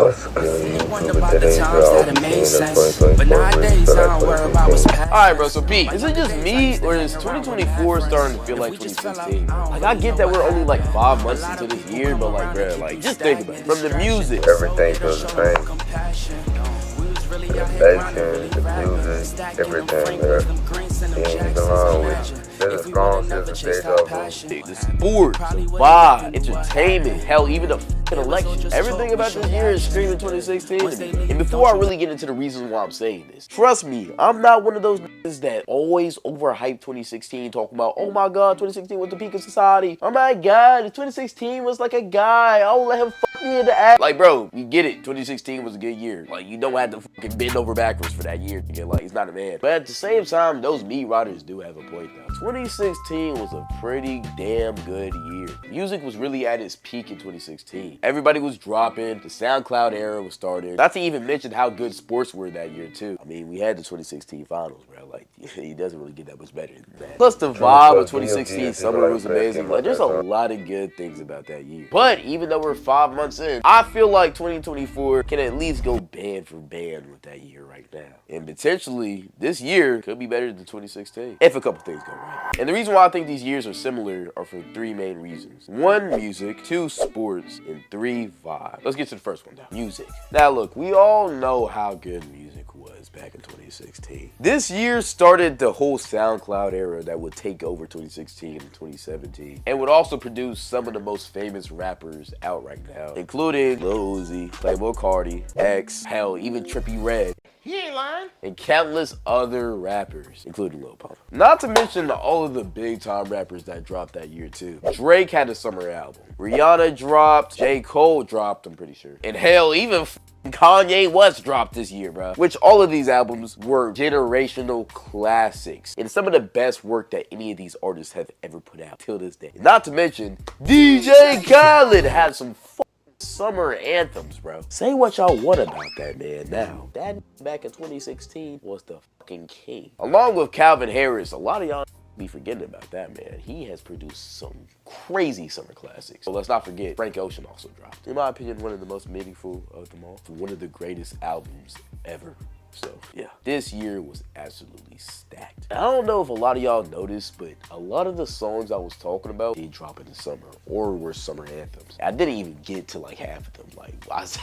What's good, YouTube? Today's Alright, bro, so Pete, is it just me, or is 2024 starting to feel like 2016? Like, I get that we're only like 5 months into this year, but like, bro, like, just think about it. From the music, Everything feels the same. The fashion, the music, everything there. Can't get along with it. There's a strong sense of deja vu. the sports, the vibe, entertainment, hell, even the fucking election. Everything about this year is screaming 2016 to me. And before I really get into the reasons why I'm saying this, trust me, I'm not one of those niggas that always overhype 2016, talking about, oh my god, 2016 was the peak of society. Oh my god, 2016 was like a guy. I'll let him fuck me in the ass. Like, bro, you get it. 2016 was a good year. Like, you don't have to fucking bend over backwards for that year. Like, he's not a man. But at the same time, those meat riders do have a point, though. 2016 was a pretty damn good year. Music was really at its peak in 2016. Everybody was dropping. The SoundCloud era was started. Not to even mention how good sports were that year, too. I mean, we had the 2016 finals, bro. Like, it doesn't really get that much better than that. Plus, the vibe of 2016 summer was amazing. Like, there's a lot of good things about that year. But even though we're 5 months in, I feel like 2024 can at least go band for band with that year right now. And potentially, this year could be better than 2016 if a couple things go right. And the reason why I think these years are similar are for 3 main reasons. 1, music, 2, sports, and 3, vibe. Let's get to the first one now. Music. Now look, we all know how good music was back in 2016. This year started the whole SoundCloud era that would take over 2016 and 2017, and would also produce some of the most famous rappers out right now, including Lil Uzi, Playboi Carti, X, hell, even Trippie Redd. He ain't lying. And countless other rappers, including Lil Pump. Not to mention all of the big time rappers that dropped that year too. Drake had a summer album. Rihanna dropped. J. Cole dropped, I'm pretty sure. And hell, even Kanye West dropped this year, bro. Which all of these albums were generational classics. And some of the best work that any of these artists have ever put out till this day. Not to mention, DJ Khaled had some summer anthems, bro. Say what y'all want about that man now. That back in 2016 was the fucking king. Along with Calvin Harris, a lot of y'all be forgetting about that, man. He has produced some crazy summer classics. So let's not forget, Frank Ocean also dropped. In my opinion, one of the most meaningful of them all. One of the greatest albums ever. So, yeah, this year was absolutely stacked. I don't know if a lot of y'all noticed, but a lot of the songs I was talking about did drop in the summer or were summer anthems. I didn't even get to like half of them. Like,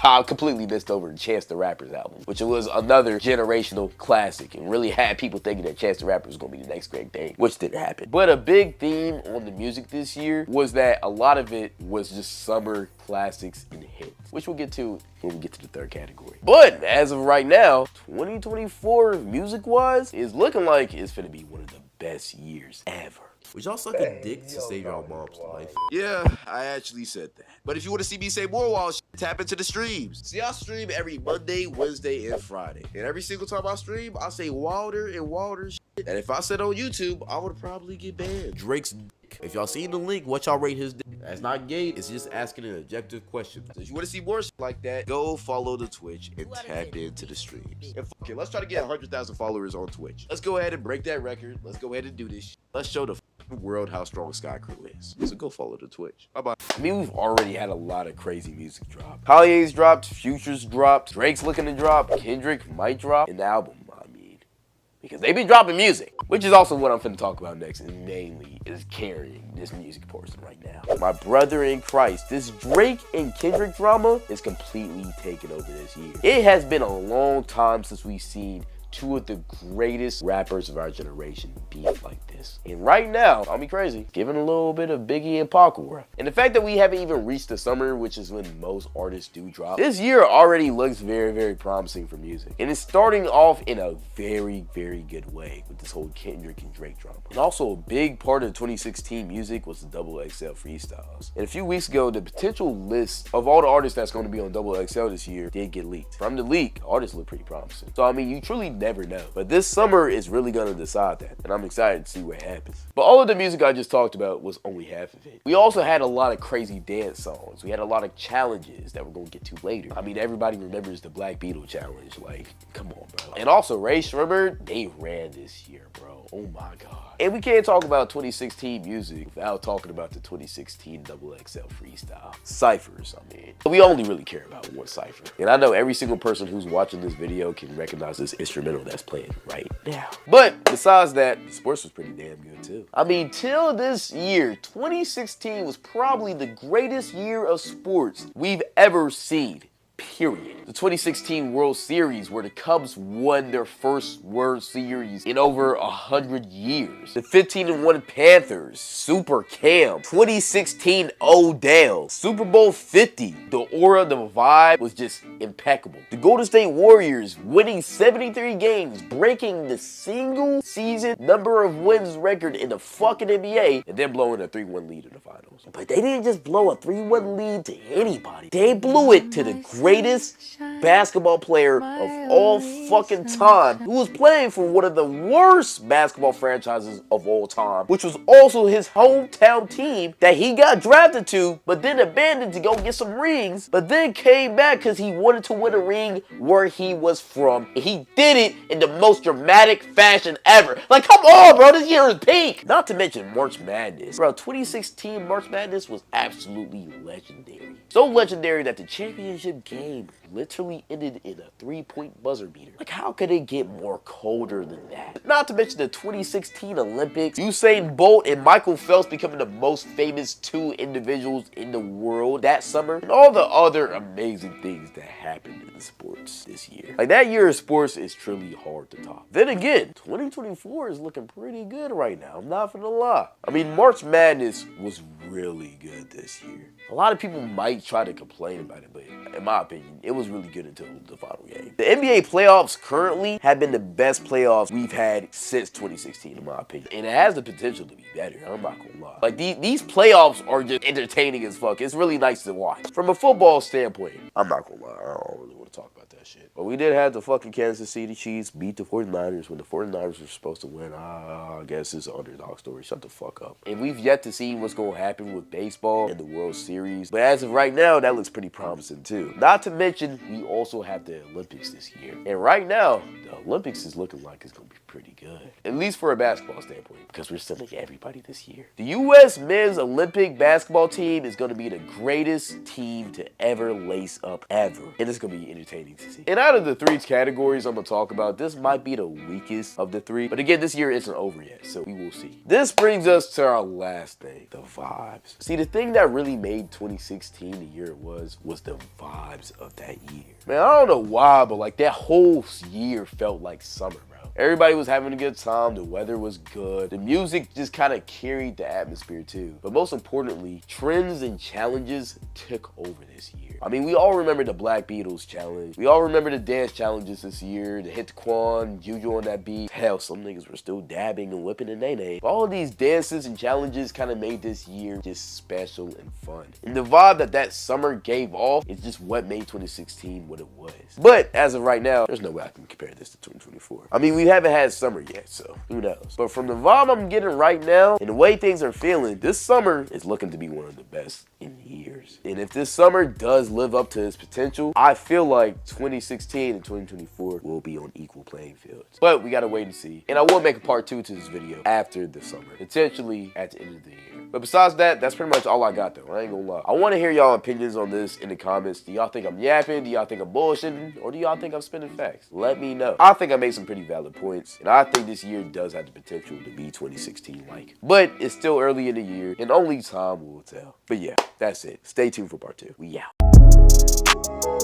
I completely missed over Chance the Rapper's album, which was another generational classic and really had people thinking that Chance the Rapper was gonna be the next great thing, which didn't happen. But a big theme on the music this year was that a lot of it was just summer classics and hits, which we'll get to when we get to the third category. But as of right now, 2024 music-wise is looking like it's gonna be one of the best years ever. Would y'all suck a dick to save y'all mom's life? Yeah, I actually said that. But if you want to see me say more wild shit, tap into the streams. See, I stream every Monday, Wednesday, and Friday. And every single time I stream, I say wilder and wilder shit. And if I said on YouTube, I would probably get banned. Drake's dick. If y'all seen the link, what y'all rate his dick? That's not gay, it's just asking an objective question. So if you want to see more shit like that, go follow the Twitch and tap into the streams. And fuck it, let's try to get 100,000 followers on Twitch. Let's go ahead and break that record. Let's go ahead and do this shit. Let's show the world how strong Sky Crew is. So go follow the Twitch. Bye-bye. I mean, we've already had a lot of crazy music drop. Kanye's dropped, Future's dropped, Drake's looking to drop, Kendrick might drop, and the album, because they be dropping music, which is also what I'm finna talk about next, and mainly is carrying this music portion right now. My brother in Christ, this Drake and Kendrick drama is completely taking over this year. It has been a long time since we've seen 2 of the greatest rappers of our generation beef like this. And right now, I'll be crazy, giving a little bit of Biggie and Pac aura. And the fact that we haven't even reached the summer, which is when most artists do drop, this year already looks very, very promising for music. And it's starting off in a very, very good way with this whole Kendrick and Drake drama. And also a big part of 2016 music was the XXL freestyles. And a few weeks ago, the potential list of all the artists that's going to be on XXL this year did get leaked. From the leak, artists look pretty promising. So I mean, you truly never know. But this summer is really gonna decide that, and I'm excited to see what happens. But all of the music I just talked about was only half of it. We also had a lot of crazy dance songs. We had a lot of challenges that we're gonna get to later. I mean, everybody remembers the Black Beetle challenge. Like, come on, bro. And also, Ray Shrimmer, they ran this year, bro. Oh my God. And we can't talk about 2016 music without talking about the 2016 XXL freestyle. Cyphers, I mean. We only really care about one cypher. And I know every single person who's watching this video can recognize this instrumental that's playing right now. But besides that, the sports was pretty damn good too. I mean, till this year, 2016 was probably the greatest year of sports we've ever seen. Period. The 2016 World Series, where the Cubs won their first World Series in over 100 years. The 15-1 Panthers, Super Cam, 2016 Odell, Super Bowl 50. The aura, the vibe was just impeccable. The Golden State Warriors winning 73 games, breaking the single season number of wins record in the fucking NBA, and then blowing a 3-1 lead in the finals. But they didn't just blow a 3-1 lead to anybody. They blew it to the greatest basketball player of all fucking time, who was playing for one of the worst basketball franchises of all time, which was also his hometown team that he got drafted to, but then abandoned to go get some rings, but then came back because he wanted to win a ring where he was from. And he did it in the most dramatic fashion ever. Like, come on, bro, this year is peak. Not to mention March Madness. Bro, 2016 March Madness was absolutely legendary. So legendary that the championship game literally ended in a 3-point buzzer beater. Like, how could it get more colder than that? Not to mention the 2016 Olympics, Usain Bolt and Michael Phelps becoming the most famous two individuals in the world that summer, and all the other amazing things that happened in the sports this year. Like, that year of sports is truly hard to top. Then again, 2024 is looking pretty good right now, I'm not gonna lie. I mean, March Madness was really good this year. A lot of people might try to complain about it, but in my opinion, it was really good until the final game. The NBA playoffs currently have been the best playoffs we've had since 2016, in my opinion. And it has the potential to be better, I'm not gonna lie. Like, these playoffs are just entertaining as fuck. It's really nice to watch. From a football standpoint, I'm not gonna lie, I don't really want to talk about that shit. But we did have the fucking Kansas City Chiefs beat the 49ers when the 49ers were supposed to win. I guess it's an underdog story. Shut the fuck up. And we've yet to see what's gonna happen with baseball and the World Series. But as of right now, that looks pretty promising too. Not to mention, we also have the Olympics this year. And right now, the Olympics is looking like it's gonna be pretty good. At least for a basketball standpoint, because we're sending everybody this year. The U.S. men's Olympic basketball team is gonna be the greatest team to ever lace up ever. And it's gonna be entertaining to see. And out of the three categories I'm gonna talk about, this might be the weakest of the three. But again, this year isn't over yet, so we will see. This brings us to our last thing, the vibes. See, the thing that really made 2016 the year it was the vibes of that year. Man, I don't know why, but like that whole year felt like summer, bro. Everybody was having a good time, the weather was good, the music just kind of carried the atmosphere too. But most importantly, trends and challenges took over this year. I mean, we all remember the Black Beatles challenge. We all remember the dance challenges this year, the Hit Quan, Juju on that beat. Hell, some niggas were still dabbing and whipping a nay-nay. All of these dances and challenges kind of made this year just special and fun. And the vibe that summer gave off is just what made 2016 what it was. But as of right now, there's no way I can compare this to 2024. I mean, we haven't had summer yet, so who knows? But from the vibe I'm getting right now and the way things are feeling, this summer is looking to be one of the best in years. And if this summer does live up to its potential, I feel like 2016 and 2024 will be on equal playing fields. But we gotta wait and see. And I will make a part 2 to this video after the summer, potentially at the end of the year. But besides that, that's pretty much all I got though. I ain't gonna lie. I wanna hear y'all opinions on this in the comments. Do y'all think I'm yapping? Do y'all think I'm bullshitting? Or do y'all think I'm spinning facts? Let me know. I think I made some pretty valid points. And I think this year does have the potential to be 2016 like. But it's still early in the year and only time will tell. But yeah, that's it. Stay tuned for part 2. We out.